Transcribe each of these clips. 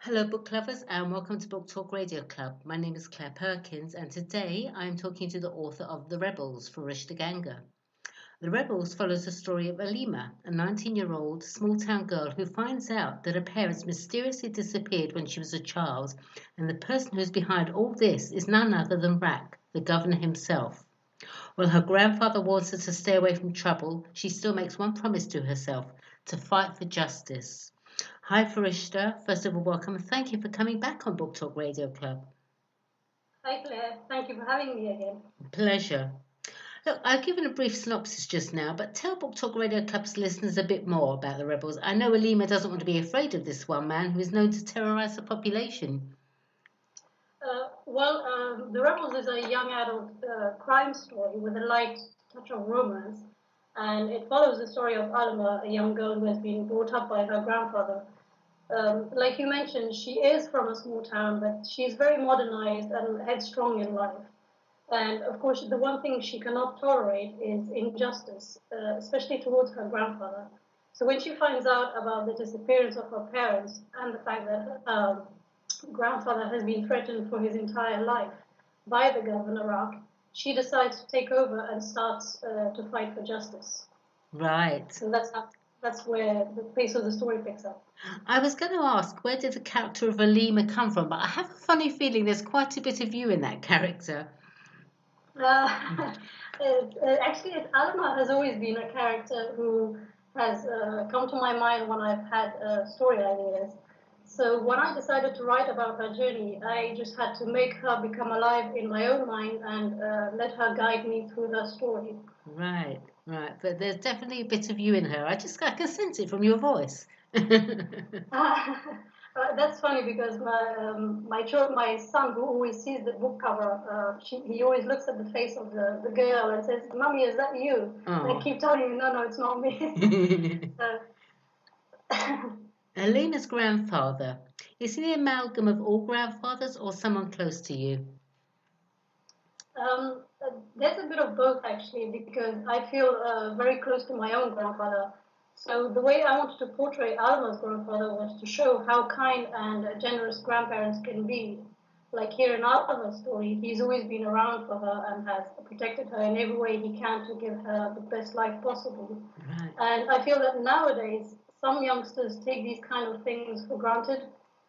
Hello, book lovers, and welcome to Book Talk Radio Club. My name is Claire Perkins, and today I am talking to the author of The Rebels, Ferishta Ganga. The Rebels follows the story of Alima, a 19-year-old small-town girl who finds out that her parents mysteriously disappeared when she was a child, and the person who's behind all this is none other than Rak, the governor himself. While her grandfather wants her to stay away from trouble, she still makes one promise to herself: to fight for justice. Hi, Farishta. First of all, welcome and thank you for coming back on Book Talk Radio Club. Hi Claire, thank you for having me again. Pleasure. Look, I've given a brief synopsis just now, but tell Book Talk Radio Club's listeners a bit more about the rebels. I know Alima doesn't want to be afraid of this one man who is known to terrorize the population. The Rebels is a young adult crime story with a light touch of romance, and it follows the story of Alma, a young girl who has been brought up by her grandfather. Like you mentioned, she is from a small town, but she's very modernized and headstrong in life. And of course, the one thing she cannot tolerate is injustice, especially towards her grandfather. So when she finds out about the disappearance of her parents and the fact that grandfather has been threatened for his entire life by the governor Rock, she decides to take over and starts to fight for justice. Right. So that's where the pace of the story picks up. I was going to ask, where did the character of Alima come from? But I have a funny feeling there's quite a bit of you in that character. Actually, Alma has always been a character who has come to my mind when I've had story ideas. So when I decided to write about her journey, I just had to make her become alive in my own mind and let her guide me through her story. Right, right. But there's definitely a bit of you in her. I can sense it from your voice. That's funny because my son, who always sees the book cover, he always looks at the face of the girl and says, "Mommy, is that you?" And I keep telling him, "No, it's not me." Elena's grandfather, is he the amalgam of all grandfathers or someone close to you? There's a bit of both actually, because I feel very close to my own grandfather. So the way I wanted to portray Alma's grandfather was to show how kind and generous grandparents can be. Like here in Alma's story, he's always been around for her and has protected her in every way he can to give her the best life possible. Right. And I feel that nowadays some youngsters take these kind of things for granted.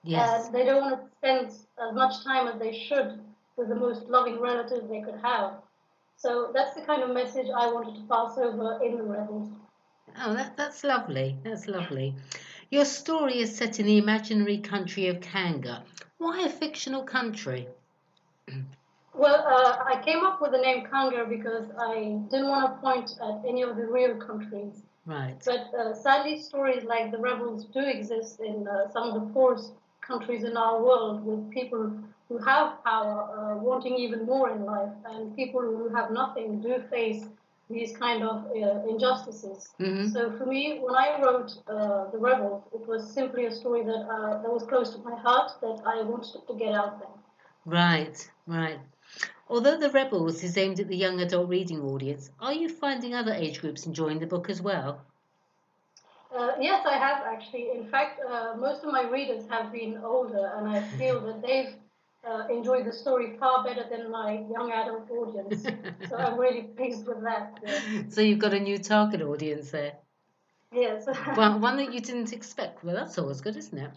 Yes. And they don't want to spend as much time as they should with the most loving relatives they could have. So that's the kind of message I wanted to pass over in The Rebels. Oh, that's lovely. That's lovely. Your story is set in the imaginary country of Kanga. Why a fictional country? Well, I came up with the name Kanga because I didn't want to point at any of the real countries. Right. But sadly, stories like The Rebels do exist in some of the poorest countries in our world, with people who have power wanting even more in life, and people who have nothing do face these kind of injustices. Mm-hmm. So for me, when I wrote The Rebels, it was simply a story that was close to my heart that I wanted to get out there. Right, right. Although The Rebels is aimed at the young adult reading audience, are you finding other age groups enjoying the book as well? Yes, I have actually. In fact, most of my readers have been older, and I feel that they've enjoyed the story far better than my young adult audience. So I'm really pleased with that. Yeah. So you've got a new target audience there. Yes. Well, one that you didn't expect. Well, that's always good, isn't it?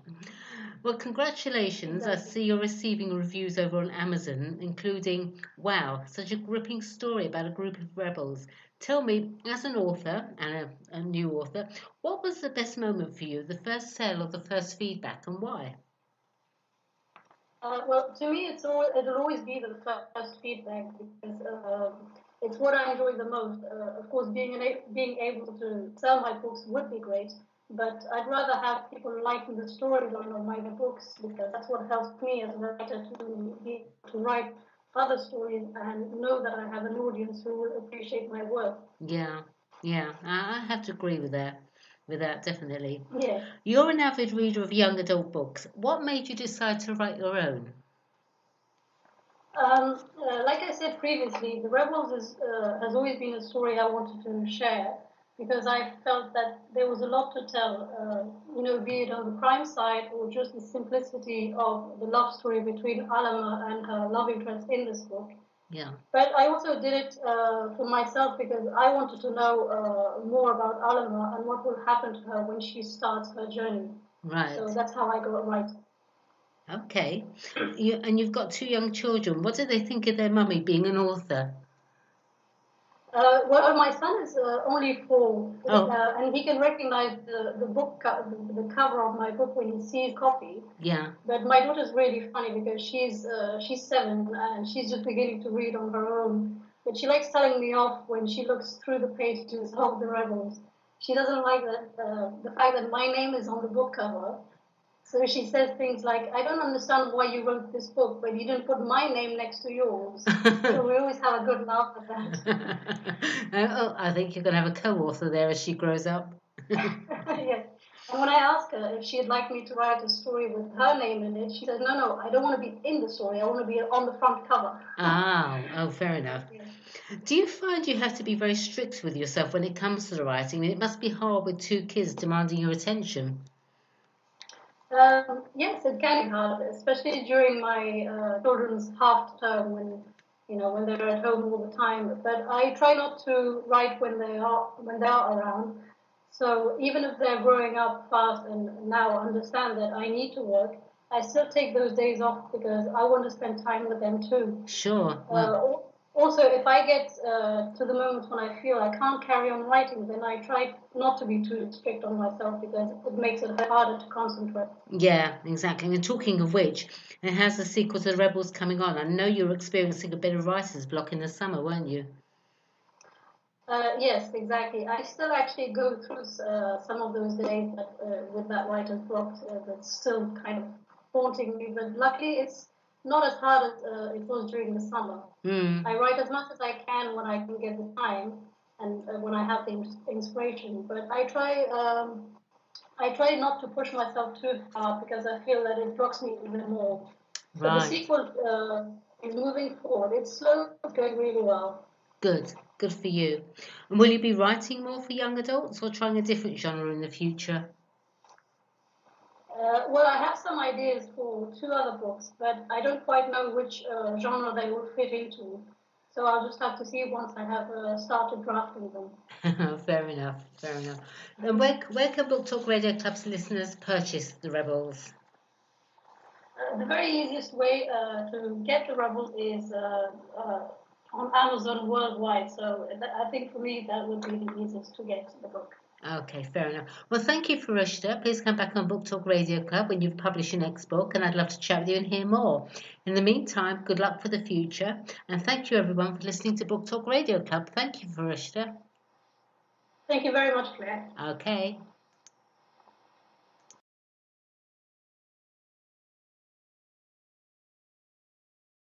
Well, congratulations. I Exactly. see you're receiving reviews over on Amazon, including, wow, such a gripping story about a group of rebels. Tell me, as an author and a new author, what was the best moment for you, the first sale or the first feedback, and why? Well, to me, it'll always be the first feedback because it's what I enjoy the most. Of course, being able to sell my books would be great, but I'd rather have people liking the storyline of my books because that's what helps me as a writer to be to write other stories and know that I have an audience who will appreciate my work. Yeah, yeah, I have to agree with that definitely. Yeah. You're an avid reader of young adult books. What made you decide to write your own? Like I said previously, The Rebels has always been a story I wanted to share. because I felt that there was a lot to tell, be it on the crime side or just the simplicity of the love story between Alama and her love interest in this book. Yeah. But I also did it for myself because I wanted to know more about Alama and what will happen to her when she starts her journey. Right. So that's how I got right. Okay. You've got 2 young children. What do they think of their mummy being an author? Well, my son is only 4, Oh. and he can recognize the book, the cover of my book when he sees copy. Yeah. But my daughter's really funny because she's 7 and she's just beginning to read on her own. But she likes telling me off when she looks through the pages of the Rebels. She doesn't like that the fact that my name is on the book cover. So she says things like, "I don't understand why you wrote this book, but you didn't put my name next to yours." So we always have a good laugh at that. Oh, I think you're going to have a co-author there as she grows up. Yes. And when I asked her if she'd like me to write a story with her name in it, she said, "No, I don't want to be in the story. I want to be on the front cover." Oh, fair enough. Yes. Do you find you have to be very strict with yourself when it comes to the writing? I mean, it must be hard with 2 kids demanding your attention. Yes, it can be hard, especially during my children's half term when they're at home all the time. But I try not to write when they are around. So even if they're growing up fast and now understand that I need to work, I still take those days off because I want to spend time with them too. Sure. Well, Also, if I get to the moment when I feel I can't carry on writing, then I try not to be too strict on myself because it makes it harder to concentrate. yeah, exactly. And talking of which, and how's the sequel to The Rebels coming on? I know you were experiencing a bit of writer's block in the summer, weren't you? Yes, exactly. I still actually go through some of those days with that writer's block that's still kind of haunting me, but luckily it's not as hard as it was during the summer. Mm. I write as much as I can when I can get the time and when I have the inspiration, but I try not to push myself too hard because I feel that it blocks me even more. But the Right. sequel is moving forward. It's slow, it's going really well. Good. Good for you. And will you be writing more for young adults or trying a different genre in the future? Well, I have some ideas for 2 other books, but I don't quite know which genre they will fit into. So I'll just have to see once I have started drafting them. Fair enough. Fair enough. And where can Book Talk Radio Club's listeners purchase The Rebels? The very easiest way to get the Rebels is on Amazon worldwide. So I think for me that would be the easiest to get the book. Okay, fair enough. Well, thank you, Ferishta. Please come back on Book Talk Radio Club when you've published your next book, and I'd love to chat with you and hear more. In the meantime, good luck for the future, and thank you, everyone, for listening to Book Talk Radio Club. Thank you, Ferishta. Thank you very much, Claire. Okay.